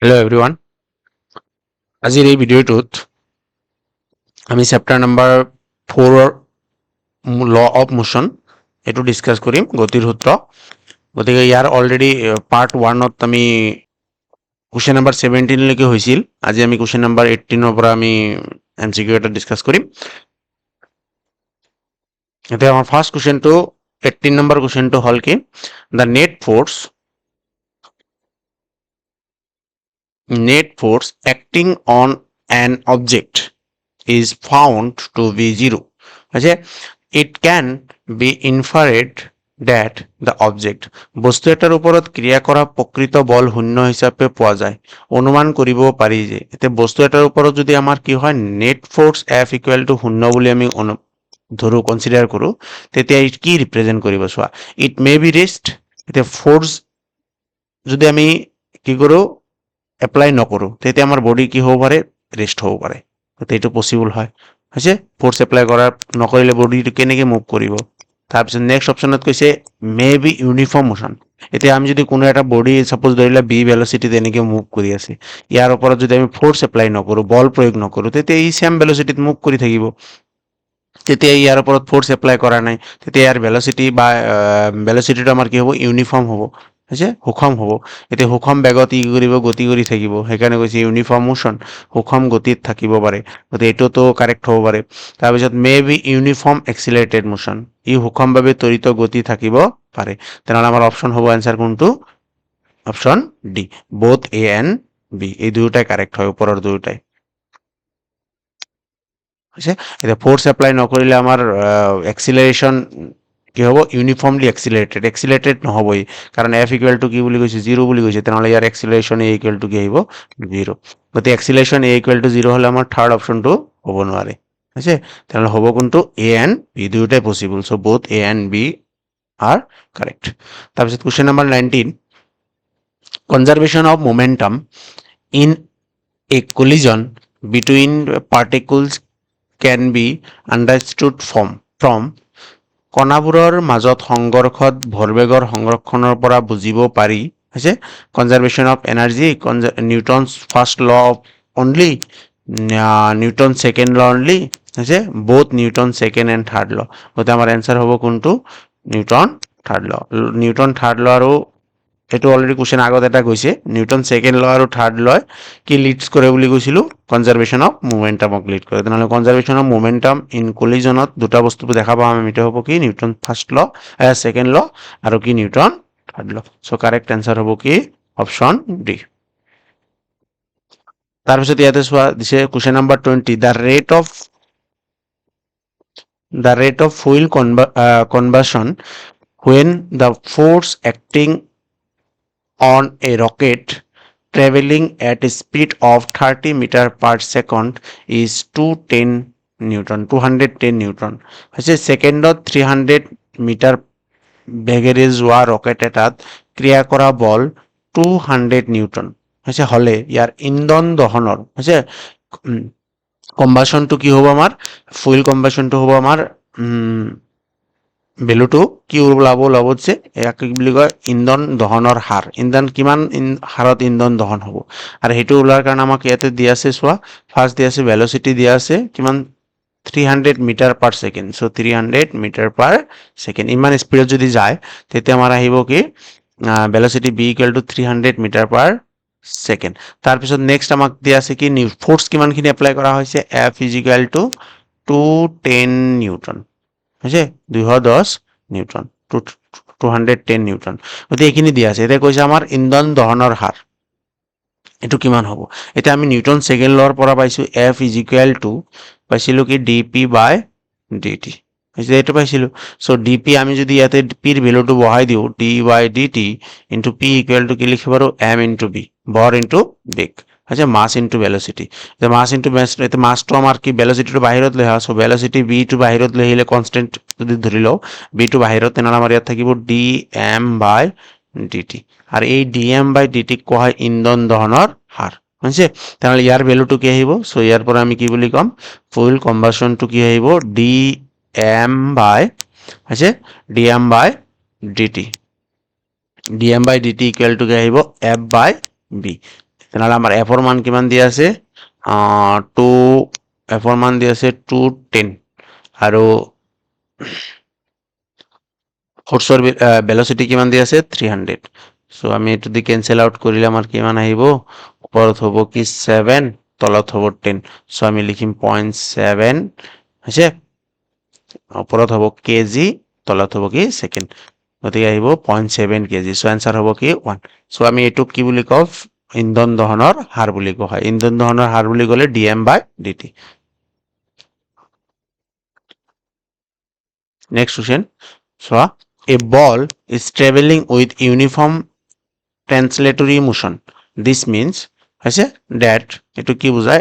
Hello' everyone. আজিৰ এই ভিডিঅ'টোত আমি chapter number 4 law of motion এইটো ডিছকাছ কৰিম, গতিৰ সূত্ৰ। গতিকে ইয়াৰ অলৰেডি পাৰ্ট 1ত আমি কুৱেশ্যন নাম্বাৰ 17লৈকে হৈছিল। আজি আমি কুৱেশ্যন নাম্বাৰ 18ৰ পৰা আমি MCQ এটা ডিছকাছ কৰিম। এতিয়া আমাৰ ফাৰ্ষ্ট কুৱেশ্যনটো 18 নম্বৰ কুৱেশ্যনটো হ'ল কি, the net force acting on an object is found to be zero. It can be inferred that the object বস্তু এটাৰ ওপৰত ক্ৰিয়া কৰা প্ৰকৃত বল শূন্য হিচাপে পোৱা যায়। অনুমান কৰিব পাৰি যে এতিয়া বস্তু এটাৰ ওপৰত যদি আমাৰ কি হয়, net force F equal to শূন্য বুলি আমি ধৰো, কনচিডাৰ কৰোঁ, তেতিয়া কি ৰিপ্ৰেজেণ্ট কৰিব চোৱা। It may be rest. এতিয়া ফ'ৰ্চ যদি আমি কি কৰোঁ, এপ্লাই নকৰোঁ, তেতিয়া আমাৰ বডি কি হ'ব পাৰে, ৰেষ্ট হ'ব পাৰে। গতিকে এইটো পচিবল হয়। হৈছে ফ'ৰ্চ এপ্লাই নকৰিলে বডিটো কেনেকৈ মুভ কৰিব। তাৰপিছত নেক্সট অপশ্যনত কৈছে মে বি ইউনিফৰ্ম মোশ্যন। এতিয়া আমি যদি কোনো এটা বডি ছাপ'জ ধৰিলে বি ভেলচিটিত এনেকৈ মুভ কৰি আছে, ইয়াৰ ওপৰত যদি আমি ফ'ৰ্চ এপ্লাই নকৰোঁ, বল প্ৰয়োগ নকৰোঁ, তেতিয়া ই ছেম ভেলচিটিত মুভ কৰি থাকিব। তেতিয়া ইয়াৰ ওপৰত ফ'ৰ্চ এপ্লাই কৰা নাই, তেতিয়া ইয়াৰ ভেলচিটি বা ভেলচিটিটো আমাৰ কি হ'ব, ইউনিফৰ্ম হ'ব, হৈছে সুষম হ'ব। এতিয়া সুষম বেগত ই কৰিব, গতি কৰি থাকিব, সেইকাৰণে কৈছে ইউনিফৰ্ম মোশ্যন, সুষম গতিত থাকিব পাৰে। গতিকে এইটোতো কাৰেক্ট হ'ব পাৰে। তাৰপিছত may be uniform accelerated motion, ই সুষমভাৱে ত্বৰিত গতি থাকিব পাৰে। তেনেহ'লে আমাৰ অপশ্যন হ'ব এনচাৰ কোনটো, option D, both A and B, এই দুয়োটাই কাৰেক্ট হয়, ওপৰৰ দুয়োটাই। হৈছে এতিয়া ফ'ৰ্চ এপ্লাই নকৰিলে আমাৰ এক্সিলাৰেশ্যন কি হ'ব, ইউনিফৰ্মলি এক্সিলেটেড নহ'বই, কাৰণ এফ ইকুৱেল টু কি বুলি কৈছে, 0 বুলি কৈছে। তেনেহ'লে ইয়াৰ এক্সিলাৰেশ্যন এ ইকুৱেল টু কি আহিব, 0। গতিকে এক্সিলাৰেশ্যন এ ইকুৱেল টু 0 হ'লে আমাৰ থাৰ্ড অপশ্যনটো হ'ব নোৱাৰে। হৈছে তেনেহ'লে হ'ব কোনটো, এ এণ্ড বি, দুয়োটাই possible. So' both A and B are correct. তাৰপিছত question number 19, conservation of momentum in a collision between particles can be understood from কণাবোৰৰ মাজত সংঘৰ্ষত ভৰবেগৰ সংৰক্ষণৰ পৰা বুজিব পাৰি। হৈছে conservation of energy, Newton's first law of only, Newton second law only, হৈছে both Newton second and third law. গতিকে আমাৰ এনচাৰ হ'ব কোনটো, Newton third law. Newton third ল আৰু এইটো অলৰেডি কুৱেশ্যন আগত এটা গৈছে, নিউটন ছেকেণ্ড ল আৰু থাৰ্ড লয় কি লিডছ কৰে বুলি কৈছিলোঁ, কনজাৰ্ভেশ্যন অফ মোমেণ্টামক লিড কৰে। তেনেহ'লে কনজাৰ্ভেশ্যন অফ মোমেণ্টাম ইন কলিজনত দুটা বস্তু দেখা পাম আমি, এইটো হ'ব কি নিউটন ফাৰ্ষ্ট ল, ছেকেণ্ড ল, আৰু কি নিউটন থাৰ্ড ল। চ' কাৰেক্ট এনচাৰ হ'ব কি অপশ্যন ডি। তাৰপিছত ইয়াতে চোৱা দিছে question number 20, the rate of fuel conversion when the force acting on a rocket traveling at a speed of 30 meter per second is 210 newton. হৈছে ছেকেণ্ডত 300 মিটাৰ বেগেৰে যোৱা ৰকেট এটাত ক্ৰিয়া কৰা বল 200 নিউটন হৈছে হ'লে ইয়াৰ ইন্ধন দহনৰ হৈছে কম্বাশ্যনটো কি হ'ব, আমাৰ ফুয়েল কম্বাশ্যনটো হ'ব আমাৰ ভেলুটো কি ওলাব যে, ইয়াক কি বুলি কয়, ইন্ধন দহনৰ হাৰ, ইন্ধন কিমান হাৰত ইন্ধন দহন হ'ব। আৰু সেইটো ওলোৱাৰ কাৰণে আমাক ইয়াতে দিয়া আছে, চোৱা ফাৰ্ষ্ট দিয়া আছে ভেলচিটি দিয়া আছে কিমান, 300 metre per second. So' 300 metre per second, ইমান স্পীডত যদি যায় তেতিয়া আমাৰ আহিব কি, velocity v equal to 300 metre per second. তাৰপিছত নেক্সট আমাক দিয়া আছে কি, ফ'ৰ্চ কিমানখিনি এপ্লাই কৰা হৈছে, F is equal to 210 newton, হৈছে 210 নিউটন, 210 নিউটন। গতিকে এইখিনি দিয়া আছে। এতিয়া কৈছে আমাৰ ইন্ধন দহনৰ হাৰ, এইটো কিমান হ'ব। এতিয়া আমি নিউটন ছেকেণ্ড লৰ পৰা পাইছোঁ এফ ইজ ইকুৱেল টু, পাইছিলোঁ কি ডি পি বাই ডি টি, এইটো পাইছিলোঁ। চ' ডি পি আমি যদি ইয়াতে পিৰ ভেলুটো বহাই দিওঁ, D by D T into P equal to কি লিখিব পাৰোঁ, এম ইনটু বি, ভৰ ইনটু বেগ, হৈছে mass into velocity. Mass into এতিয়া মাছটো আমাৰ কি, ভেলচিটিটো বাহিৰত লৈ আহা, চ' ভেলচিটি বিটো বাহিৰত লৈ আহিলে কনষ্টেণ্ট যদি ধৰি লওঁ বিটো বাহিৰত, তেনেহ'লে আমাৰ ইয়াত থাকিব D M by D T, আৰু এই ডি এম বাই ডি টিক কোৱা হয় ইন্ধন দহনৰ হাৰ, হৈছে। তেনেহ'লে ইয়াৰ ভেলুটো কি আহিব, চ' ইয়াৰ পৰা আমি কি বুলি ক'ম, ফুয়েল কম্বাশ্যনটো কি আহিব, ডি এম বাই, হৈছে D M by D T, D M by D T equal to কি আহিব, এফ বাই বি। তেনেহ'লে আমাৰ এফৰ মান কিমান দিয়া আছে এফৰ মান দিয়া আছে 210 আৰু ফ'ৰ্চৰ ভেলচিটি কিমান দিয়া আছে 300 চ' আমি এইটো দি কেনচেল আউট কৰিলে আমাৰ কিমান আহিব ওপৰত হ'ব কি 7 তলত হ'ব 10 চ' আমি লিখিম 0.7 হৈছে ওপৰত হ'ব কেজি তলত হ'ব কি ছেকেণ্ড গতিকে আহিব 0.7 কেজি চ' এনচাৰ হ'ব কি 1 চ' আমি এইটোক কি বুলি কওঁ ইন্ধন দহনৰ হাৰ বুলি কোৱা হয় ইন্ধন দহনৰ হাৰ বুলি ক'লে dm/dt next question চোৱা a ball is traveling with uniform translatory motion this means হৈছে that এইটো কি বুজায়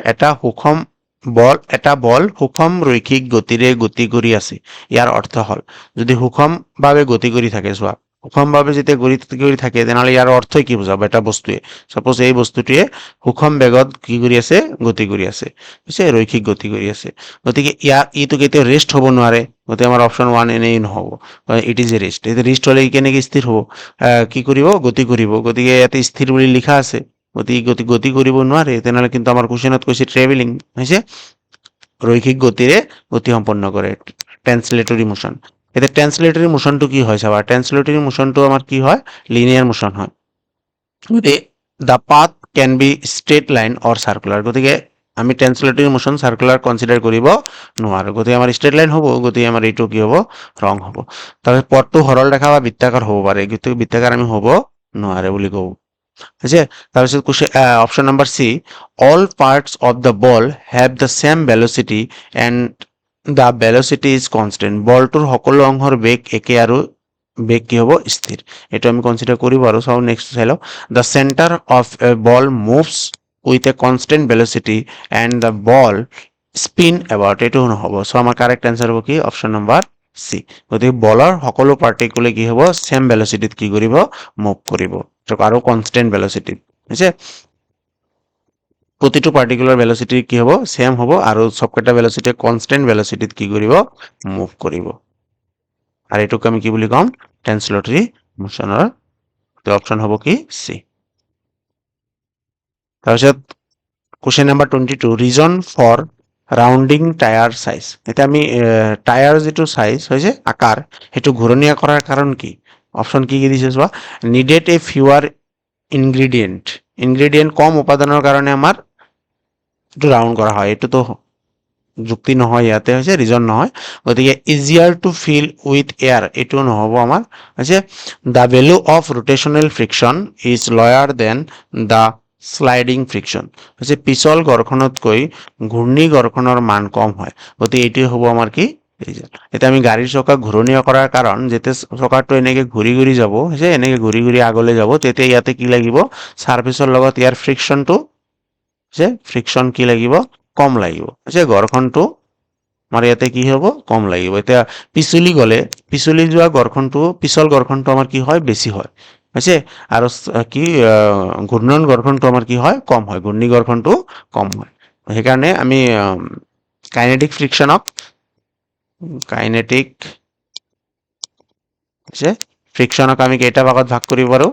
এটা বল সুষম ৰৈখিক গতিৰে গতি কৰি আছে ইয়াৰ অৰ্থ হ'ল যদি সুষমভাৱে গতি কৰি থাকে চোৱা সুষমভাৱে যেতিয়া গতি কৰি থাকে তেনেহ'লে ইয়াৰ অৰ্থই কি বুজাব এটা বস্তুৱে সাপোজ এই বস্তুটোৱে সুষম বেগত কি কৰি আছে গতি কৰি আছে হৈছে ৰৈখিক গতি কৰি আছে গতিকে ইটো কেতিয়াও ৰেষ্ট হ'ব নোৱাৰে গতিকে আমাৰ অপশ্যন 1 এনেই নহ'ব ইট ইজ এ ৰেষ্ট এতিয়া ৰেষ্ট হ'লে কেনেকৈ স্থিৰ হ'ব কি কৰিব গতি কৰিব গতিকে ইয়াতে স্থিৰ বুলি লিখা আছে গতি কৰিব নোৱাৰে তেনেহ'লে কিন্তু আমাৰ কুৱেশ্যনত কৈছে ট্ৰেভেলিং হৈছে ৰৈখিক গতিৰে গতি সম্পন্ন কৰে ট্ৰেন্সলেটৰী মোশ্যন এতিয়া ট্ৰেন্সলেটৰী মোশ্যনটো কি হয় চাবা ট্ৰেন্সলেটৰী মোশ্যনটো আমাৰ কি হয় লিনিয়াৰ মোশ্যন হয় গতিকে the path can be straight line or circular গতিকে আমি ট্ৰেন্সলেটৰী মোশ্যন চাৰ্কুলাৰ কনচিডাৰ কৰিব নোৱাৰোঁ গতিকে আমাৰ ষ্ট্ৰেট লাইন হ'ব গতিকে আমাৰ এইটো কি হ'ব ৰং হ'ব তাৰপিছত পথটো সৰল ৰেখা বা বৃত্তাকাৰ হ'ব পাৰে কিন্তু বৃত্তাকাৰ আমি হ'ব নোৱাৰে বুলি কওঁ হৈছে তাৰপিছত option number C all parts of the ball have the same velocity and the velocity is constant বলটোৰ সকলো অংশৰ বেগ একে আৰু বেগ কি হ'ব স্থিৰ এইটো আমি কনচিডাৰ কৰিব আৰু চাওঁ নেক্সট চাই লওঁ the center of a ball moves with a constant velocity and the ball spin about এইটো নহ'ব চ' আমাৰ কাৰেক্ট এনচাৰ হ'ব কি অপশ্যন নম্বৰ চি গতিকে বলৰ সকলো পাৰ্টিকুলে কি হ'ব চেম ভেলচিটিত কি কৰিব মুভ কৰিব আৰু কনষ্টেণ্ট ভেলচিটিত হৈছে প্ৰতিটো পাৰ্টিকুলাৰ ভেলচিটি কি হ'ব চেম হ'ব আৰু চবকেইটা ভেলচিটি কনষ্টেণ্ট ভেলচিটিত কি কৰিব মুভ কৰিব আৰু এইটোক আমি কি বুলি ক'ম ট্ৰেন্সলেটৰী মোশ্যনৰ অপশ্যন হ'ব কি চি তাৰপিছত question number 22 reason for rounding tyre size এতিয়া আমি টায়াৰ যিটো চাইজ হৈছে আকাৰ সেইটো ঘূৰণীয়া কৰাৰ কাৰণ কি অপশ্যন কি দিছে চোৱা নিডেড এ ফিউৱাৰ ইনগ্ৰেডিয়েণ্ট কম উপাদানৰ কাৰণে আমাৰ এইটো ৰাউণ্ড কৰা হয় এইটোতো যুক্তি নহয় ইয়াতে হৈছে ৰিজন নহয় গতিকে easier to fill with air এইটো নহ'ব আমাৰ হৈছে the value of rotational friction is lower than the sliding friction হৈছে পিছল ঘৰখনতকৈ ঘূৰ্ণি ঘৰখনৰ মান কম হয় গতিকে এইটোৱে হ'ব আমাৰ কি এতিয়া আমি গাড়ীৰ চকা ঘূৰণীয়া কৰাৰ কাৰণ যেতিয়া চকাটো এনেকে ঘূৰি ঘূৰি যাব হৈছে এনেকে ঘূৰি ঘূৰি আগলৈ যাব তেতিয়া ইয়াতে কি লাগিব ছাৰ্ফেচৰ লগত ইয়াৰ ফ্ৰিকশ্যনটো যে ফ্ৰিকশ্যন কি লাগিব কম লাগিব হৈছে ঘৰখনটো আমাৰ ইয়াতে কি হ'ব কম লাগিব এতিয়া পিছলি যোৱা ঘৰখনটো পিছল ঘৰখনটো আমাৰ কি হয় বেছি হয় হৈছে আৰু কি ঘূৰ্ণন ঘৰখনটো আমাৰ কি হয় কম হয় ঘূৰ্ণি ঘৰখনটো কম হয় সেইকাৰণে আমি কাইনেটিক ফ্ৰিকশ্যনক আমি কেইটা ভাগত ভাগ কৰিব পাৰোঁ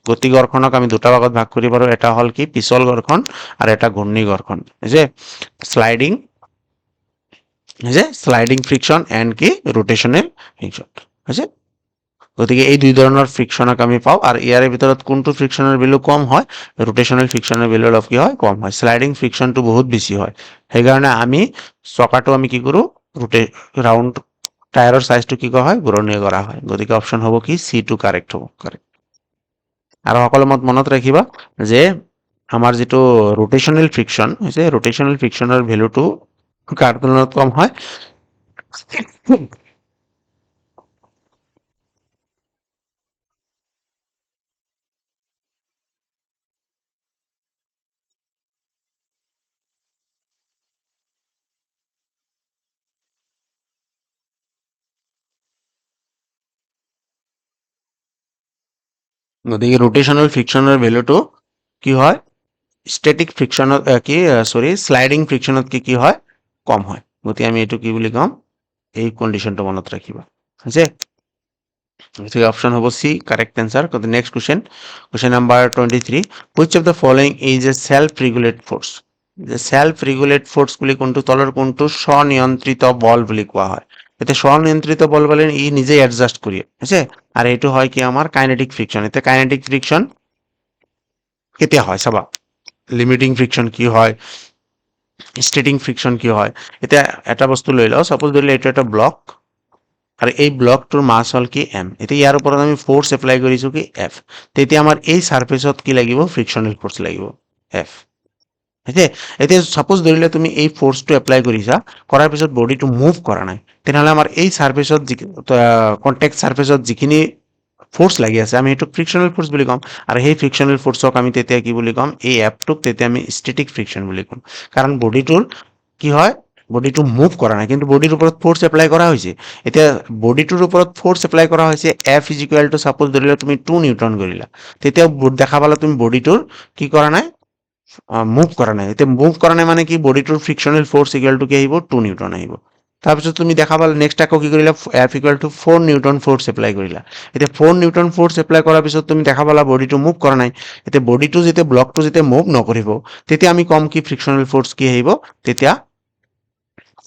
গতি ঘৰখনক আমি দুটা ভাগত ভাগ কৰিব পাৰোঁ এটা হ'ল কি পিছল ঘৰখন আৰু এটা ঘূৰ্ণি ঘৰখন হৈছে শ্লাইডিং ফ্ৰিকশ্যন এণ্ড কি ৰোটেশ্যনেল ফ্ৰিকশ্যন হৈছে গতিকে এই দুই ধৰণৰ ফ্ৰিকশ্যনক আমি পাওঁ আৰু ইয়াৰে ভিতৰত কোনটো ফ্ৰিকশ্যনৰ ভেলু কম হয় ৰোটেশ্যনেল ফ্ৰিকশ্যনৰ ভেলু অলপ কি হয় কম হয় শ্লাইডিং ফ্ৰিকশ্যনটো বহুত বেছি হয় সেইকাৰণে আমি চকাটো আমি কি কৰোঁ ৰাউণ্ড টায়াৰৰ চাইজটো কি কৰা হয় ঘূৰণীয়া কৰা হয় গতিকে অপশ্যন হ'ব কি চি টো কাৰেক্ট হ'ব আৰু সকলো মনত ৰাখিবা যে আমাৰ যিটো ৰোটেশ্যনেল ফ্ৰিকশ্যন হৈছে ৰোটেশ্যনেল ফ্ৰিকশ্যনৰ ভেলুটো কাৰ তুলনাত কম হয় গতিকে ৰোটেশ্যনেল ফ্ৰিকশ্যনৰ ভেলুটো কি হয় ষ্টেটিক ফ্ৰিকশ্যনত শ্লাইডিং ফ্ৰিকশ্যনত কি হয় কম হয় গতিকে আমি এইটো কি বুলি ক'ম এই কণ্ডিশ্যনটো মনত ৰাখিবা হৈছে গতিকে অপশন হ'ব C correct answer. Next question number 23, which of the following is a self regulate force. যে সেলফ ৰেগুলেট ফোৰ্স বুলি কোনটো, তলৰ কোনটো স্বনিয়ন্ত্ৰিত বল বুলি কোৱা হয়। এতিয়া স্বনিয়ন্ত্ৰিত বল বলে ই নিজে এডজাস্ট কৰি আছে, আৰু এইটো হয় কি আমাৰ কাইনেটিক ফ্ৰিকশন। এতিয়া কাইনেটিক ফ্ৰিকশন কেতিয়া হয় চাবা, লিমিটিং ফ্ৰিকশন কি হয়, ষ্টেটিং ফ্ৰিকশন কি হয়। এতিয়া এটা বস্তু লৈ লওঁ, সাপোজ ধৰিলে এইটো এটা ব্লক, আৰু এই ব্লকটোৰ মাছ হ'ল কি এম। এতিয়া ইয়াৰ ওপৰত আমি ফোৰ্স এপ্লাই কৰিছো কি এফ, তেতিয়া আমাৰ এই সাৰফেসত কি লাগিব, ফ্ৰিকশনাল ফোৰ্স লাগিব এফ। এতিয়া সাপোজ ধৰিলে তুমি এই ফোৰ্সটো এপ্লাই কৰিছা, কৰাৰ পিছত বডিটো মুভ কৰা নাই, তেনেহ'লে আমাৰ এই সাৰফেসত কন্টেক্ট সাৰফেসত যিখিনি ফোৰ্স লাগি আছে আমি এইটো ফ্ৰিকশনাল ফোৰ্স বুলি ক'ম, আৰু সেই ফ্ৰিকশনাল ফোর্সক আমি তেতিয়া কি বুলি ক'ম, এই এফটোক তেতিয়া আমি ষ্টেটিক ফ্ৰিকশন বুলি ক'ম। কাৰণ বডিটোৰ কি হয়, বডিটো মুভ কৰা নাই কিন্তু বডিৰ ওপৰত ফোৰ্স এপ্লাই কৰা হৈছে। এতিয়া বডিটোৰ ওপৰত ফোৰ্স এপ্লাই কৰা হৈছে, F is equal two suppose ধৰিলে তুমি 2 নিউটন কৰিলা, তেতিয়া দেখা পালা তুমি বডিটোৰ কি কৰা নাই, মুভ কৰা নাই। এতিয়া মুভ কৰা নাই মানে কি, বডিটোৰ ফ্ৰিকশনাল ফোৰ্স ইকুৱেল টু কি আহিব, 2 নিউটন আহিব। তাৰপিছত তুমি দেখা পালা নেক্সট আকৌ কি কৰিলা, F equal two 4 Newton force apply কৰিলা। এতিয়া 4 নিউটন ফোৰ্স এপ্লাই কৰাৰ পিছত তুমি দেখা পালা বডিটো মুভ কৰা নাই। এতিয়া বডিটো যেতিয়া ব্লকটো যেতিয়া মুভ নকৰিব, তেতিয়া আমি কম কি ফ্ৰিকশনাল ফোৰ্স কি আহিব, তেতিয়া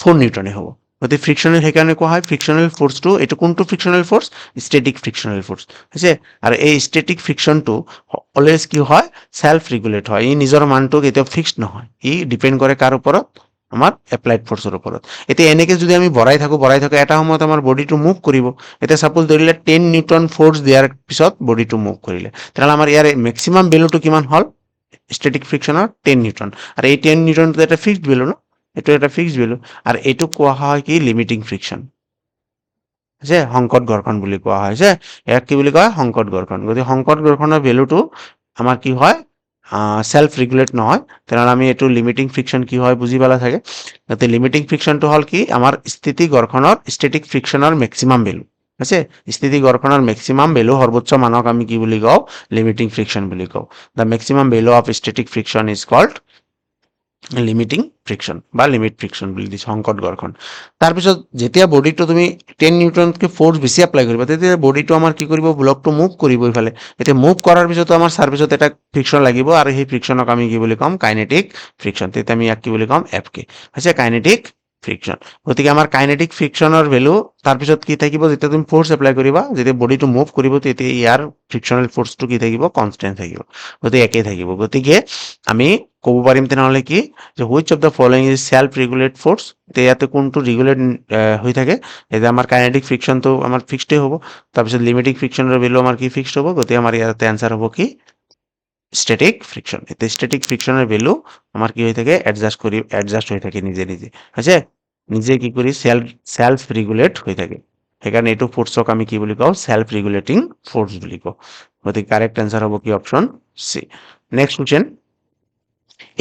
4 নিউটনে হ'ব। গতিকে ফ্ৰিকশনাল সেইকাৰণে কোৱা হয় ফ্ৰিকশনাল ফোৰ্সটো, এইটো কোনটো ফ্ৰিকশনাল ফোৰ্স, ষ্টেটিক ফ্ৰিকশনাল ফোৰ্স হৈছে। আৰু এই ষ্টেটিক ফ্ৰিকশনটো অলৱেজ কি হয়, সেলফ ৰেগুলেট হয়, ই নিজৰ মানটো কেতিয়াও ফিক্সড নহয়, ই ডিপেন্ড কৰে কাৰ ওপৰত, আমাৰ এপ্লাইড ফোৰ্সৰ ওপৰত। এতিয়া এনেকে যদি আমি বঢ়াই থাকো এটা সময়ত আমাৰ বডিটো মুভ কৰিব। এতিয়া সাপোজ ধৰিলে 10 নিউটন ফোৰ্স দিয়াৰ পিছত বডিটো মুভ কৰিলে, তেনেহ'লে আমাৰ ইয়াৰ মেক্সিমাম ভেলুটো কিমান হ'ল, ষ্টেটিক ফ্ৰিকশনৰ 10 নিউটন, আৰু এই 10 নিউটনটো এটা ফিক্সড ভেলু ন, এইটো এটা ফিক্সড ভেলু, আৰু এইটো কোৱা হয় কি লিমিটিং ফ্ৰিকশন, যে সংকট ঘৰ্ষণ বুলি কোৱা হয়, যে ইয়াক কি বুলি কয়, সংকট ঘৰ্ষণ। গতিকে সংকট ঘৰ্ষণৰ ভেলুটো আমাৰ কি হয়, সেলফ ৰেগুলেট নহয়, তেনেহ'লে আমি এইটো লিমিটিং ফ্ৰিকশন কি হয় বুজি পালা চাগে। গতিকে লিমিটিং ফ্ৰিকশনটো হ'ল কি, আমাৰ স্থিতি ঘৰ্ষণৰ ষ্টেটিক ফ্ৰিকশনৰ মেক্সিমাম ভেলু আছে। স্থিতি ঘৰ্ষণৰ মেক্সিমাম ভেলু সৰ্বোচ্চ মানক আমি কি বুলি কওঁ, লিমিটিং ফ্ৰিকশন বুলি কওঁ। The maximum value of static friction is called limiting friction বা লিমিট ফ্ৰিকশন বুলি দিছে, সংকট ঘৰ্ষণ। তাৰপিছত যেতিয়া বডিটো তুমি 10 নিউটনতকৈ ফোৰ্স বেছি এপ্লাই কৰিবা, তেতিয়া বডিটো আমাৰ কি কৰিব, ব্লকটো মুভ কৰিব ইফালে। এতিয়া মুভ কৰাৰ পিছতো আমাৰ সাৰফেসত এটা ফ্ৰিকশন লাগিব, আৰু সেই ফ্ৰিকশনক আমি কি বুলি ক'ম, কাইনেটিক ফ্ৰিকশন। তেতিয়া আমি ইয়াক কি বুলি ক'ম, এফ কে হৈছে কাইনেটিক ফ্ৰিকশন। গতিকে আমাৰ কাইনেটিক ফ্ৰিকশনৰ ভেলু তাৰপিছত কি থাকিব, যেতিয়া তুমি ফোৰ্স এপ্লাই কৰিবা, যেতিয়া বডিটো মুভ কৰিব, তেতিয়া ইয়াৰ ফ্ৰিকশনাল ফোর্সটো কি থাকিব, কনষ্টেন্ট থাকিব, গতিকে একেই থাকিব। গতিকে আমি ক'ব পাৰিম তেনেহ'লে কি, যে which of the following is self regulate force. এতিয়া ইয়াতে কোনটো ৰেগুলেট হৈ থাকে, এতিয়া আমাৰ কাইনেটিক ফ্ৰিকশনটো আমাৰ ফিক্সডেই হ'ব, তাৰপিছত লিমিটিং ফ্ৰিকশনৰ ভেলু আমাৰ কি ফিক্সড হ'ব, গতিকে আমাৰ ইয়াতে এনসাৰ হ'ব কি ষ্টেটিক ফ্ৰিকশন। এতিয়া ষ্টেটিক ফ্ৰিকশনৰ ভেলু আমাৰ কি হৈ থাকে, এডজাষ্ট হৈ থাকে নিজে নিজে, হৈছে নিজে কি কৰি সেলফ ৰেগুলেট হৈ থাকে। সেইকাৰণে এইটো ফোৰ্সক আমি কি বুলি কওঁ, সেলফ ৰেগুলেটিং ফোৰ্স বুলি কওঁ। গতিকে কাৰেক্ট এনসাৰ হ'ব কি option C. Next question,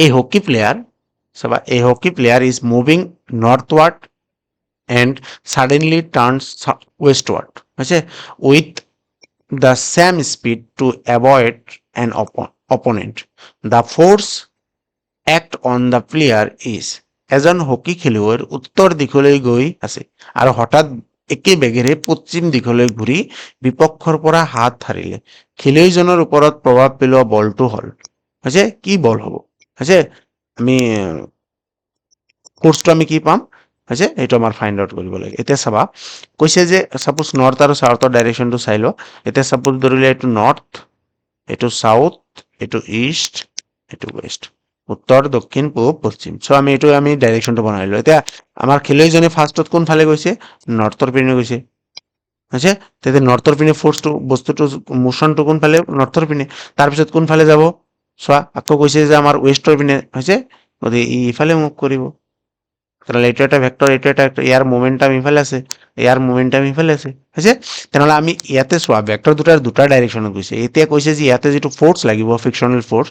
a hockey player, so a hockey player is moving northward and suddenly turns westward, okay, with the same speed to avoid an opponent. The force act on the player is, এজন hockey খেলুৱৈৰ উত্তৰ দিশলৈ গৈ আছে আৰু হঠাৎ একে বেগেৰে পশ্চিম দিশলৈ ঘূৰি বিপক্ষৰ পৰা হাত হাৰিলে। খেলুৱৈজনৰ ওপৰত প্ৰভাৱ পেলোৱা বলটো হ'ল, হৈছে কি বল হ'ব, হৈছে আমি ফোর্সটো আমি কি পাম, হৈছে এইটো আমাৰ ফাইণ্ড আউট কৰিব লাগে। এতিয়া চাবা কৈছে যে সাপোজ নৰ্থ আৰু সাউথৰ ডাইৰেকশ্যনটো চাই লোৱা। এতিয়া সাপোজ ধৰিলে এইটো নৰ্থ, এইটো সাউথ, এইটো ইষ্ট, এইটো ৱেষ্ট, উত্তৰ দক্ষিণ পূব পশ্চিম। চ' আমি এইটো আমি ডাইৰেকশ্যনটো বনাই লওঁ। এতিয়া আমাৰ খেলুৱৈজনে ফাৰ্ষ্টত কোনফালে গৈছে, নৰ্থৰ পিনে গৈছে, হৈছে। তেতিয়া নৰ্থৰ পিনে ফোৰ্সটো বস্তুটো মোশনটো কোনফালে, নৰ্থৰ পিনে। তাৰপিছত কোনফালে যাব চোৱা, আকৌ কৈছে যে আমাৰ ৱেষ্টৰ পিনে, হৈছে। গতিকে ই ইফালে মুভ কৰিব, তেনেহ'লে এইটো এটা ভেক্টৰ, এইটো এটা ইয়াৰ মোমেন্টাম ইফালে আছে, ইয়াৰ মোমেন্টাম ইফালে আছে, হৈছে। তেনেহ'লে আমি ইয়াতে চোৱা ভেক্টৰ দুটা ডাইৰেকশ্যনত গৈছে। এতিয়া কৈছে যে ইয়াতে যিটো ফোৰ্স লাগিব, ফ্ৰিকশনাল ফোৰ্স,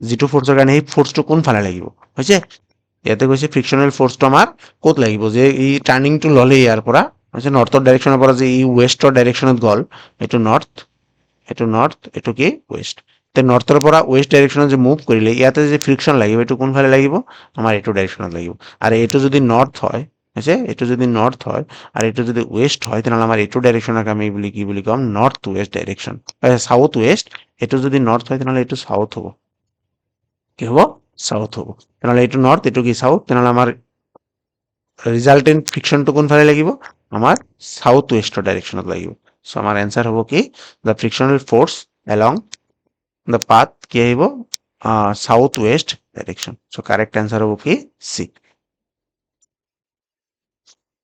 যিটো ফোৰ্সৰ কাৰণে সেই ফোৰ্সটো কোনফালে লাগিব, হৈছে। ইয়াতে কৈছে ফ্ৰিকশনাল ফোৰ্সটো আমাৰ ক'ত লাগিব, যে ই টাৰ্ণিংটো ল'লে ইয়াৰ পৰা, হৈছে নৰ্থৰ ডাইৰেকশ্যনৰ পৰা যে ই ৱেষ্টৰ ডাইৰেকশ্যনত গ'ল, এইটো নৰ্থ, এইটো কি ৱেষ্ট। এতিয়া নৰ্থৰ পৰা ৱেষ্ট ডাইৰেকশ্যনত যে মুভ কৰিলে, ইয়াতে যে ফ্ৰিকশন লাগিব এইটো কোনফালে লাগিব, আমাৰ এইটো ডাইৰেকশ্যনত লাগিব। আৰু এইটো যদি নৰ্থ হয়, হৈছে এইটো যদি নৰ্থ হয় আৰু এইটো যদি ৱেষ্ট হয় তেনেহ'লে আমাৰ এইটো ডাইৰেকশ্যনক আমি কি বুলি ক'ম north west direction south west এইটো যদি নৰ্থ হয় তেনেহ'লে এইটো চাউথ হ'ব কি হ'ব চাউথ হ'ব তেনেহ'লে এইটো নৰ্থ এইটো কি চাউথ তেনেহ'লে আমাৰ ৰিজাল্টেণ্ট ফ্ৰিকশ্যনটো কোনফালে লাগিব আমাৰ সাউথ ওয়েস্টৰ ডাইৰেকশ্যনত লাগিব সো আমাৰ এনসাৰ হ'ব কি the frictional force along the path কি আহিব south west direction so correct answer হ'ব কি C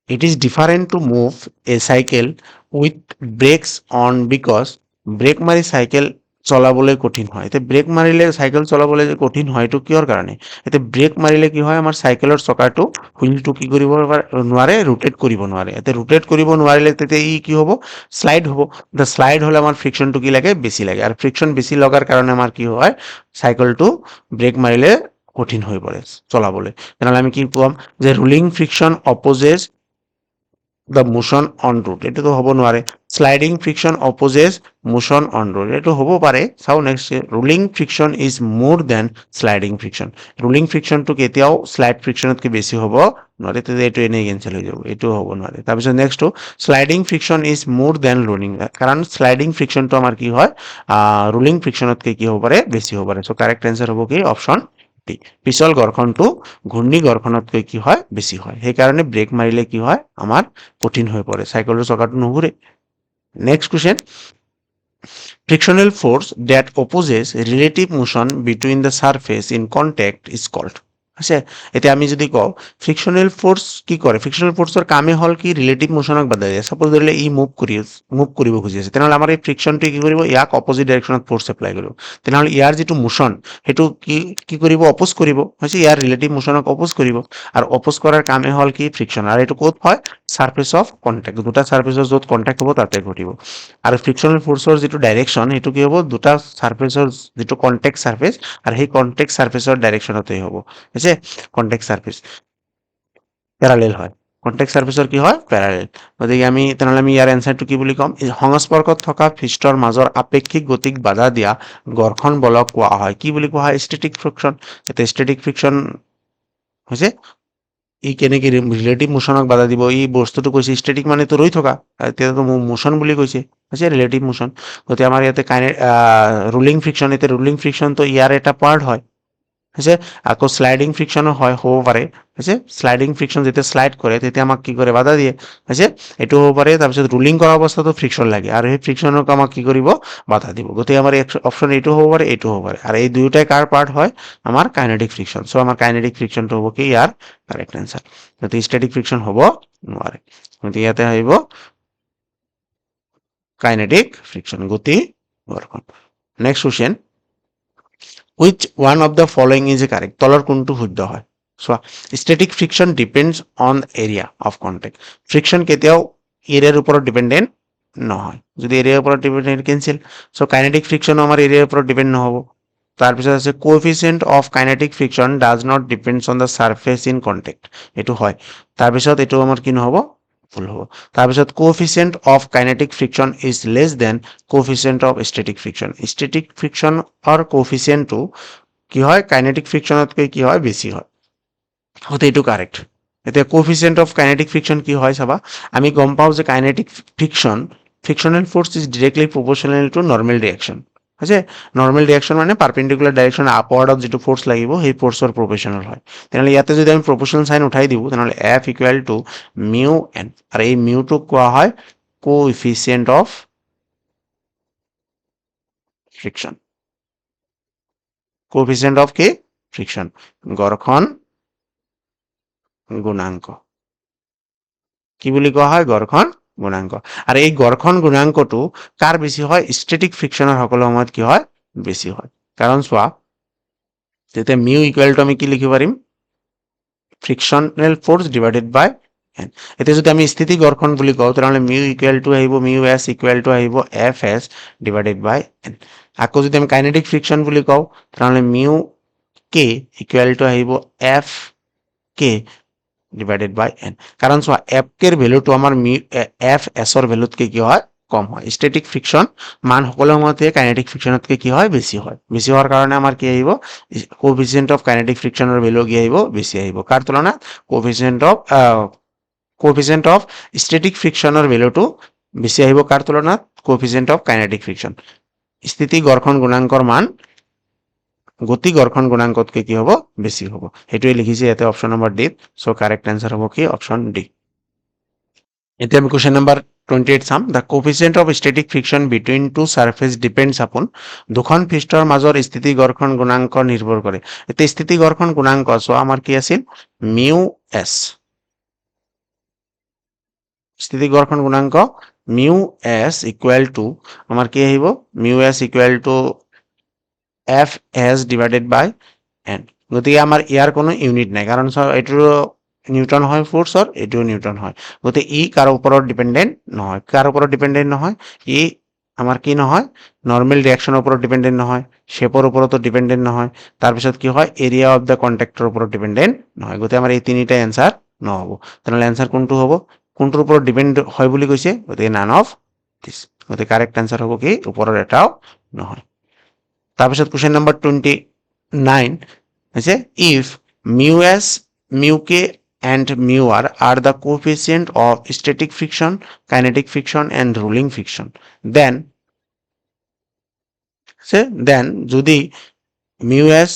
It is different to move a cycle with brakes on because brake মাৰি চাইকেল চলাবলৈ কঠিন হয় এতিয়া ব্ৰেক মাৰিলে চাইকেল চলাবলৈ যে কঠিন হয় এইটো কিহৰ কাৰণে এতিয়া ব্ৰেক মাৰিলে কি হয় আমাৰ চাইকেলৰ চকাটো হুইলটো কি কৰিব নোৱাৰে ৰোটেট কৰিব নোৱাৰে এতিয়া ৰোটেট কৰিব নোৱাৰিলে তেতিয়া ই কি হ'ব শ্লাইড হ'ব দ্য শ্লাইড হ'লে আমাৰ ফ্ৰিকশ্যনটো কি লাগে বেছি লাগে আৰু ফ্ৰিকশ্যন বেছি লগাৰ কাৰণে আমাৰ কি হয় চাইকেলটো ব্ৰেক মাৰিলে কঠিন হৈ পৰে চলাবলৈ তেনেহ'লে আমি কি পাম যে rolling friction opposes the motion on road এইটোতো হ'ব নোৱাৰে sliding friction opposes motion on road এইটো হ'ব পাৰে চাওঁ next rolling friction is more than sliding friction rolling ফ্ৰিকশ্যনটো কেতিয়াও শ্লাইড ফ্ৰিকশ্যনতকৈ বেছি হ'ব নোৱাৰে তেতিয়া এইটো এনেই কেঞ্চেল হৈ যাব এইটোও হ'ব নোৱাৰে তাৰপিছত নেক্সটটো sliding friction is more than rolling কাৰণ শ্লাইডিং ফ্ৰিকশ্যনটো আমাৰ কি হয় ৰুলিং ফ্ৰিকশ্যনতকৈ কি হ'ব পাৰে বেছি হ'ব পাৰে চ' কাৰেক্ট এনচাৰ হ'ব কি অপশ্যন ডি পিছল ঘৰখনটো ঘূৰ্ণি ঘৰখনতকৈ কি হয় বেছি হয় সেইকাৰণে ব্ৰেক মাৰিলে কি হয় আমাৰ কঠিন হৈ পৰে চাইকেলৰ চকাটো নুঘূৰে next question frictional force that opposes relative motion between the surface in contact is called আছে এতিয়া আমি যদি কওঁ ফ্ৰিকশ্যনেল ফ'ৰ্চ কি কৰে ফ্ৰিকশ্যনেল ফ'ৰ্চৰ কামে হ'ল কি ৰিলেটিভ মোশ্যনক বাধা দিয়ে ছাপ'জ ধৰিলে ই মুভ কৰিব খুজি আছে তেনেহ'লে আমাৰ এই ফ্ৰিকশ্যনটোৱে কি কৰিব ইয়াক অপজিট ডাইৰেকশ্যনত ফ'ৰ্চ এপ্লাই কৰিব তেনেহ'লে ইয়াৰ যিটো মোশ্যন সেইটো কি কৰিব অপ'জ কৰিব হৈছে ইয়াৰ ৰিলেটিভ মোশ্যনক অপ'জ কৰিব আৰু অপ'জ কৰাৰ কামে হ'ল কি ফ্ৰিকশ্যন আৰু এইটো ক'ত হয় ছাৰ্ফেচ অফ কণ্টেক্ট দুটা ছাৰ্ফেচৰ য'ত কণ্টেক্ট হ'ব তাতে ঘটিব আৰু ফ্ৰিকশ্যনেল ফ'ৰ্চৰ যিটো ডাইৰেকশ্যন সেইটো কি হ'ব দুটা ছাৰ্ফেচৰ যিটো কণ্টেক্ট ছাৰ্ফেচ আৰু সেই কণ্টেক্ট ছাৰ্ফেচৰ ডাইৰেকশ্যনতেই হ'ব হৈছে কণ্টেক্ট ছাৰ্ফেচ পেৰালেল হয় কণ্টেক্ট ছাৰ্ফেচৰ কি হয় পেৰালেল গতিকে আমি তেনেহ'লে আমি ইয়াৰ এনচাৰটো কি বুলি ক'ম সংস্পৰ্শত থকা পৃষ্ঠৰ মাজৰ আপেক্ষিক গতিক বাধা দিয়া ঘৰ্ষণ বলক কোৱা হয় কি বুলি কোৱা হয় ষ্টেটিক ফ্ৰিকশ্যন এতিয়া ষ্টেটিক ফ্ৰিকশ্যন হৈছে ই কেনেকে ৰিলেটিভ মোশ্যনক বাধা দিব ই বস্তুটো কৈছে ষ্টেটিক মানেতো ৰৈ থকা এতিয়াতো মোশ্যন বুলি কৈছে হৈছে ৰিলেটিভ মোশ্যন গতিকে আমাৰ ইয়াতে ৰুলিং ফ্ৰিকশ্যন এতিয়া ৰুলিং ফ্ৰিকশ্যনটো ইয়াৰ এটা পাৰ্ট হয় হৈছে আকৌ শ্লাইডিং ফ্ৰিকশ্যনো হয় হ'ব পাৰে হৈছে শ্লাইডিং ফ্ৰিকশ্যন যেতিয়া শ্লাইড কৰে তেতিয়া আমাক কি কৰে বাধা দিয়ে হৈছে এইটো হ'ব পাৰে তাৰপিছত ৰুলিং কৰা অৱস্থাতো ফ্ৰিকশ্যন লাগে আৰু সেই ফ্ৰিকশ্যনক আমাক কি কৰিব বাধা দিব গতিকে আমাৰ অপশ্যন এইটো হ'ব পাৰে এইটো হ'ব পাৰে আৰু এই দুয়োটাই কাৰ পাৰ্ট হয় আমাৰ কাইনেটিক ফ্ৰিকশ্যন চ' আমাৰ কাইনেটিক ফ্ৰিকশ্যনটো হ'ব কি ইয়াৰ কাৰেক্ট এনচাৰ গতিকে ষ্টেটিক ফ্ৰিকশ্যন হ'ব নোৱাৰে গতিকে ইয়াতে আহিব কাইনেটিক ফ্ৰিকশ্যন গতি ঘৰ্ষণ next question which one of the following is correct তলৰ কোনটো শুদ্ধ হয় চোৱা static friction depends on area of contact friction কেতিয়াও এৰিয়াৰ ওপৰত ডিপেন্ডেন্ট নহয় যদি এৰিয়াৰ ওপৰত dependent cancel so kinetic friction আমাৰ এৰিয়াৰ ওপৰত ডিপেন্ড নহব তাৰপিছত আছে coefficient of kinetic friction does not depends on the surface in contact এইটো হয় তাৰপিছত এইটো আমাৰ কি নহব ভুল হ'ব তাৰপিছত coefficient of kinetic friction is less than coefficient of static friction or কোএফিচিয়েন্টটো কি হয় কাইনেটিক ফ্ৰিকশ্যনতকৈ কি হয় বেছি হয় হতে এইটো কাৰেক্ট এতিয়া কোএফিচিয়েন্ট অফ কাইনেটিক ফ্ৰিকশ্যন কি হয় চাবা আমি গম পাওঁ যে kinetic frictional force is directly proportional to normal reaction হৈছে নৰ্মেল ৰিয়েকশ্যন মানে পাৰ্পেণ্ডিকুলাৰ ডাইৰেকশ্যন আপৱাৰ্ডত যিটো ফ'ৰ্চ লাগিব সেই ফ'ৰ্চৰ প্ৰপৰ্চনেল হয় তেনেহ'লে ইয়াতে যদি আমি প্ৰপৰ্চনেল চাইন উঠাই দিওঁ তেনেহ'লে F equal two mu N আৰু এই মিউটোক কোৱা হয় কোএফিচিয়েন্ট অফ ফ্ৰিকশ্যন কোএফিচিয়েন্ট অফ কি ফ্ৰিকশ্যন ঘৰ্ষণ গুণাংক কি বুলি কোৱা হয় ঘৰ্ষণ গুণাংক আৰু এই ঘৰ্ষণ গুণাংকটো কাৰ বেছি হয় ষ্টেটিক ফ্ৰিকশ্যনৰ সকলো সময়ত কি হয় বেছি হয় কাৰণ চোৱা তেতিয়া মিউ ইকুৱেল টু আমি কি লিখিব পাৰিম ফ্ৰিকশ্যনেল ফ'ৰ্চ ডিভাইডেড বাই এন এতিয়া যদি আমি স্থিতি ঘৰ্ষণ বুলি কওঁ তেনেহ'লে মিউ ইকুৱেল টু আহিব মিউ এছ ইকুৱেল টু আহিব এফ এছ ডিভাইডেড বাই এন আকৌ যদি আমি কাইনেটিক ফ্ৰিকশ্যন বুলি কওঁ তেনেহ'লে মিউ কে ইকুৱেল টু আহিব এফ কে ডিভাইডেড বাই এন কাৰণ চোৱা এফ কেৰ ভেলুটো আমাৰ এফ এছৰ ভেলুতকৈ কি হয় কম হয় ষ্টেটিক ফ্ৰিকশ্যন মান সকলো সময়তে কাইনেটিক ফ্ৰিকশ্যনতকৈ কি হয় বেছি হোৱাৰ কাৰণে আমাৰ কি আহিব কোএফিচিয়েন্ট অফ কাইনেটিক ফ্ৰিকশ্যনৰ ভেলু কি আহিব বেছি আহিব কাৰ তুলনাত কোএফিচিয়েন্ট অফ কোএফিচিয়েন্ট অফ ষ্টেটিক ফ্ৰিকশ্যনৰ ভেলুটো বেছি আহিব কাৰ তুলনাত কোএফিচিয়েন্ট অফ কাইনেটিক ফ্ৰিকশ্যন স্থিতি ঘৰ্ষণ গুণাংকৰ মান গতি ঘৰ্ষণ গুণাংকতকৈ কি হ'ব বেছি হ'ব সেইটোৱে লিখিছে ইয়াতে option number D so correct answer হ'ব কি অপশ্যন ডি এতিয়া আমি কোৱেশ্চন নম্বৰ 28 চাম the coefficient of static friction between two surface depends upon দুখন পৃষ্ঠৰ মাজৰ স্থিতি ঘৰ্ষণ গুণাংক নিৰ্ভৰ কৰে এতিয়া স্থিতি ঘৰ্ষণ গুণাংক সো আমাৰ কি আছিল মিউ এস স্থিতি ঘৰ্ষণ গুণাংক মিউ এস ইকুৱেল টু আমাৰ কি আহিব মিউ এস ইকুৱেল টু এফ এস ডিভাইডেড বাই এন গতিকে আমাৰ ইয়াৰ কোনো ইউনিট নাই কাৰণ এইটো নিউটন হয় ফোৰ্সৰ এটো নিউটন হয় গতে ই কাৰ ওপৰত ডিপেন্ডেন্ট নহয় কাৰ ওপৰত ডিপেন্ডেন্ট নহয় ই আমাৰ কি নহয় নৰমাল ৰিঅ্যাকশনৰ ওপৰত ডিপেন্ডেন্ট নহয় শেপৰ ওপৰতো ডিপেন্ডেন্ট নহয় তাৰ পিছত কি হয় এৰিয়া অফ দা কন্ট্ৰাক্টৰ ওপৰত ডিপেন্ডেন্ট নহয় গতে আমাৰ এই তিনিটা आंसर নহব তেনলে आंसर কোনটো হ'ব কোনটোৰ ওপৰত ডিপেন্ড হয় বুলি কৈছে গতে নান অফ দিস গতে কাৰেক্ট आंसर হ'ব কি ওপৰৰ এটাও নহয় তাৰপিছত কোৱেশ্চন নম্বৰ 29 আছে if mu s mu k and mu r are the coefficient of static friction kinetic friction and rolling friction then যদি mu s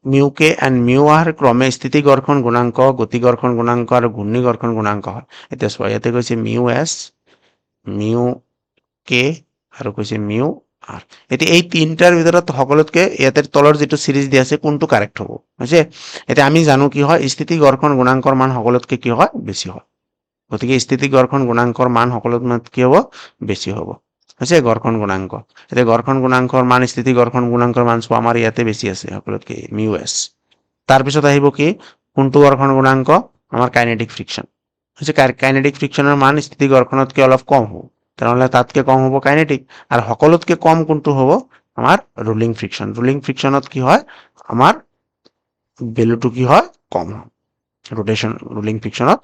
mu k and mu r ক্ৰমে স্থিতি ঘৰ্ষণ গুণাংক গতি ঘৰ্ষণ গুণাংক আৰু ঘূৰ্ণি ঘৰ্ষণ গুণাংক হয় এতিয়া চোৱা ইয়াতে কৈছে mu s mu k আৰু কৈছে mu r এতিয়া এই তিনটাৰ ভিতৰত সকলোতকে ইয়াতে তলৰ যেটো সিৰিজ দিয়া আছে কোনটো কাৰেক্ট হ'ব হৈছে এতিয়া আমি জানো কি হয় স্থিতি ঘৰ্ষণ গুণাংকৰ মান সকলোতকে কি হয় বেছি হয় গতিকে স্থিতি ঘৰ্ষণ গুণাংকৰ মান সকলোতকৈ কি হ'ব বেছি হ'ব হৈছে ঘৰ্ষণ গুণাংক এতিয়া ঘৰ্ষণ গুণাংকৰ মান স্থিতি ঘৰ্ষণ গুণাংকৰ মান সো আমাৰ ইয়াতে বেছি আছে সকলোতকে মিউ এস তাৰ পিছত আহিব কি কোনটো ঘৰ্ষণ গুণাংক আমাৰ কাইনেটিক ফ্ৰিকশন হৈছে কাইনেটিক ফ্ৰিকশনৰ মান স্থিতি ঘৰ্ষণতকৈ অলপ কম হ'ব তাহলে তাতকে কম হ'ব কাইনেটিক আর সকলোতকে কম কোনটো হ'ব আমাৰ ৰোলিং ফ্ৰিকশনত কি হয় আমাৰ ভ্যালুটো কি হয় কম ৰোটেশন ৰোলিং ফ্ৰিকশনত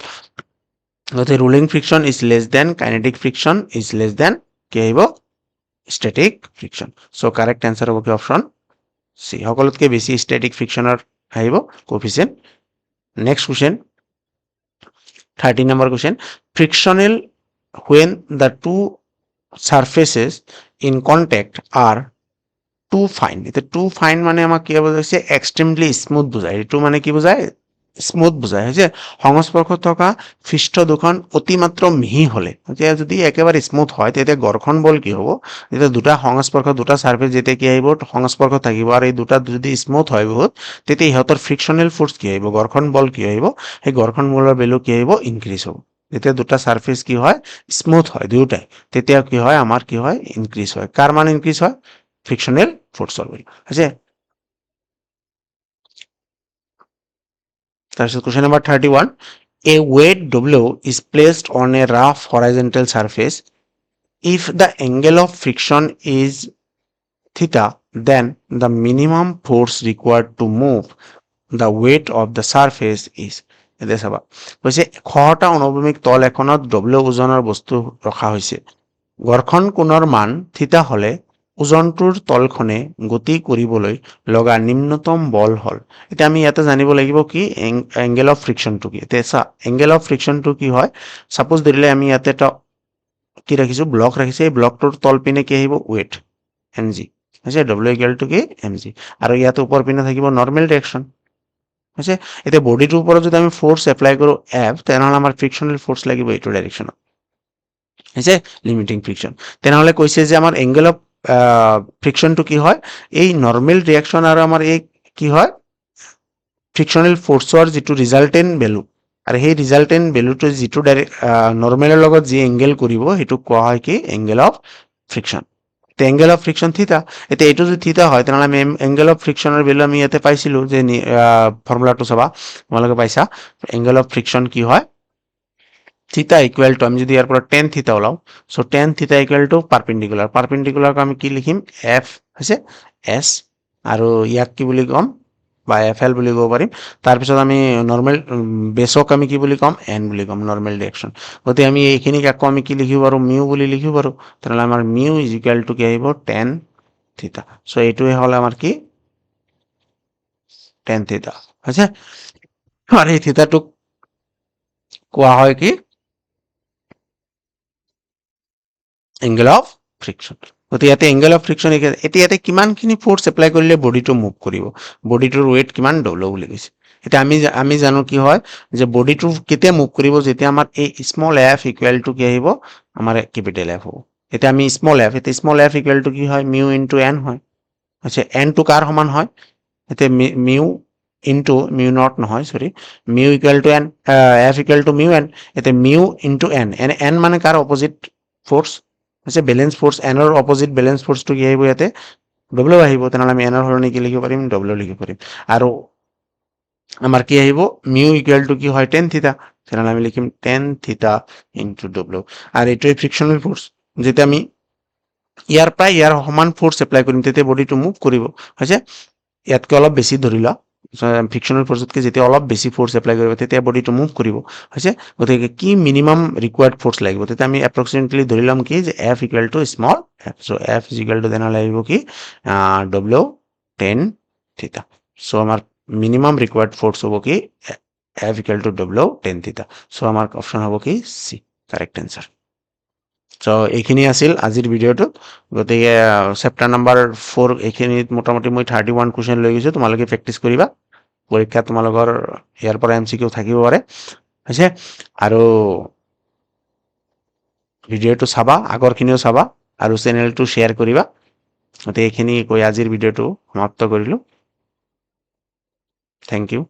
গতে rolling friction is less than kinetic friction is less than কি আহিব static friction so correct answer হ'ব কি অপশন সি সকলোতকে বেছি স্ট্যাটিক ফ্ৰিকশনৰ আহিব coefficient next question 30 number question frictional when the two surfaces in contact are too fine এটা too fine মানে আমাক কি বুজাইছে এক্সট্রিমলি স্মুথ বুজায় এটো মানে কি বুজায় স্মুথ বুজায় যে সংস্পৰ্শ থকা পৃষ্ঠ দুখন অতিমাত্ৰ মিহি হলে যে যদি একেবাৰে স্মুথ হয় তেতিয়া ঘৰ্ষণ বল কি হ'ব যেতিয়া দুটা সংস্পৰ্শ দুটা সাৰফেস যেতিয়া কি আহিব সংস্পৰ্শ থাকিব আৰু এই দুটা যদি স্মুথ হয় বহুত তেতিয়া ইহতৰ ফ্ৰিকশনাল ফোৰ্স কি আহিব ঘৰ্ষণ বল কি আহিব এই ঘৰ্ষণ বলৰ ভ্যালু কি আহিব ইনক্ৰিজ হ'ব যেতিয়া দুটা সাৰফেস কি হয় স্মুথ হয় দুটাই তেতিয়া কি হয় আমাৰ কি হয় ইনক্ৰিজ হয় কাৰ মান ইনক্ৰিজ হয় ফ্ৰিকশনাল ফোৰ্সৰ ভ্যালু আছে তাৰপিছত question number 31 a weight W is placed on a rough horizontal surface if the angle of friction is theta then the minimum force required to move the weight of the surface is এতিয়া চাবা কৈছে খটা অনুভূমিক তল এখনত W ওজনৰ বস্তু ৰখা হৈছে ঘৰ্ষণ কোণৰ মান থিতা হলে ওজনটোৰ তলখনে গতি কৰিবলৈ লগা নিম্নতম বল হল এটা আমি ইয়াতে জানিব লাগিব কি এংগেল অফ ফ্ৰিকশনটো কি তেছা এংগেল অফ ফ্ৰিকশনটো কি হয় সাপোজ ধৰিলে আমি ইয়াতে এটা কি ৰাখিছো ব্লক ৰাখিছে এই ব্লকটোৰ তল পিনে কি আহিব ওয়েট mg আছে w ইকুয়াল টু কি mg আৰু ইয়াতে ওপৰ পিনে থাকিব নৰমাল ডাইৰেকশন আছে এটা বডিটোৰ ওপৰত যদি আমি ফোৰ্স এপ্লাই কৰো f তেনেহলে আমাৰ ফ্ৰিকশনাল ফোৰ্স লাগিব এইটো ডাইৰেকশনত আছে লিমিটিং ফ্ৰিকশন তেনেহলে কৈছে যে আমাৰ এংগেল অফ ফ্ৰিকশনটো কি হয় এই নৰমাল ৰিঅ্যাকশন আৰু আমাৰ এই কি হয় ফ্ৰিকশনাল ফোৰ্সৰ যেটো ৰিজাল্টেন্ট ভ্যালু আৰু সেই ৰিজাল্টেন্ট ভ্যালুটো যেটো নৰমালৰ লগত যি এংগেল কৰিব হেতু কোৱা হয় কি এংগেল অফ ফ্ৰিকশন তে এংগেল অফ ফ্ৰিকশন থিতা এটা এটো যদি থিতা হয় তেনেহলে আমি এংগেল অফ ফ্ৰিকশনৰ ভ্যালু আমি ইয়াতে পাইছিলো যে ফৰ্মুলাটো চাবা তোমালোকে পাইছা এংগেল অফ ফ্ৰিকশন কি হয় থিতা ইকুয়াল টু আমি যদি ইয়াৰ পৰা tan থিতা ওলাও so tan theta equal to perpendicular আমি কি লিখিম f হৈছে s আৰু ইয়াক কি বুলি কম বা fl বুলি ক'ব পাৰিম তাৰ পিছত আমি নৰমাল বেসক আমি কি বুলি কম n বুলি কম নৰমাল ডাইৰেকশন গতি আমি এইখিনি আকৌ আমি কি লিখিব পাৰো মিউ বুলি লিখিব পাৰো তাহলে আমাৰ মিউ ইজ ইকুয়াল টু কি আহিব tan থিতা সো এইটোৱে হল আমাৰ কি tan থিতা আছে আৰু এই থিতাটোক কোৱা হয় কি এংগল অফ ফ্ৰিকশ্যন। গতিকে ইয়াতে এংগল অফ ফ্ৰিকশ্যন এতিয়া ইয়াতে কিমানখিনি ফ'ৰ্চ এপ্লাই কৰিলে বডিটো মুভ কৰিব, বডিটোৰ ৱেইট কিমান ডব্লিউ বুলি কৈছে। এতিয়া আমি জানো কি হয় যে বডিটো কেতিয়া মুভ কৰিব, যেতিয়া আমাৰ এই স্মল এফ ইকুৱেল টু কি আহিব, আমাৰ কেপিটেল এফ হ'ব। এতিয়া আমি স্মল এফ, এতিয়া স্মল এফ ইকুৱেল টু কি হয়, মিউ ইনটু এন হয়। আচ্ছা, এনটো কাৰ সমান হয়, এতিয়া মিউ ইনটু মিউ নট নহয়, চৰি, mu equal to N, F equal two mu N. এতিয়া মিউ ইনটু এন, এন মানে কাৰ অপজিট ফ'ৰ্চ হৈছে বেলেঞ্চ ফ'ৰ্চ, এনৰ অপজিট বেলেঞ্চ ফ'ৰ্চটো কি আহিব ইয়াতে, ডব্লিউ আহিব। তেনেহ'লে আমি এনৰ সলনি কি লিখিব পাৰিম, ডব্লিউ লিখিব পাৰিম। আৰু আমাৰ কি আহিব, মিউ ইকুৱেল টু কি হয়, টেন থিটা। তেনেহ'লে আমি লিখিম টেন থিটা ইনটু ডব্লিউ। আৰু এইটোৱে ফ্ৰিকশ্যনেল ফ'ৰ্চ। যেতিয়া আমি ইয়াৰ পৰা ইয়াৰ সমান ফ'ৰ্চ এপ্লাই কৰিম তেতিয়া বডিটো মুভ কৰিব, হৈছে। ইয়াতকৈ অলপ বেছি ধৰি লোৱা, ফ্ৰিকশ্যনেল ফ'ৰ্চতকৈ যেতিয়া অলপ বেছি ফ'ৰ্চ এপ্লাই কৰিব তেতিয়া বডিটো মুভ কৰিব, হৈছে। গতিকে কি মিনিমাম ৰিকুৱাৰ্ড ফ'ৰ্চ লাগিব, তেতিয়া আমি এপ্ৰক্সিমেটলি ধৰি ল'ম কি, যে F equal two small F. চ' এফ ইকুৱেল টু তেনেহ'লে আহিব কি, ডব্লিউ টেন থিটা। চ' আমাৰ মিনিমাম ৰিকুৱাৰ্ড ফ'ৰ্চ হ'ব কি, F equal to W tan theta. So' আমাৰ অপশ্যন হ'ব কি, চি, কাৰেক্ট এনচাৰ। চ' এইখিনি আছিল আজিৰ ভিডিঅ'টো। গতিকে চেপ্টাৰ নাম্বাৰ 4 এইখিনিত মোটামুটি মই 31 কুৱেশ্যন লৈ গৈছোঁ, তোমালোকে প্ৰেক্টিছ কৰিবা। পৰীক্ষাত তোমালোকৰ ইয়াৰ পৰা MCQ থাকিব পাৰে, হৈছে। আৰু ভিডিঅ'টো চাবা, আগৰখিনিও চাবা, আৰু চেনেলটো শ্বেয়াৰ কৰিবা। গতিকে এইখিনি কৈ আজিৰ ভিডিঅ'টো সমাপ্ত কৰিলোঁ। Thank U.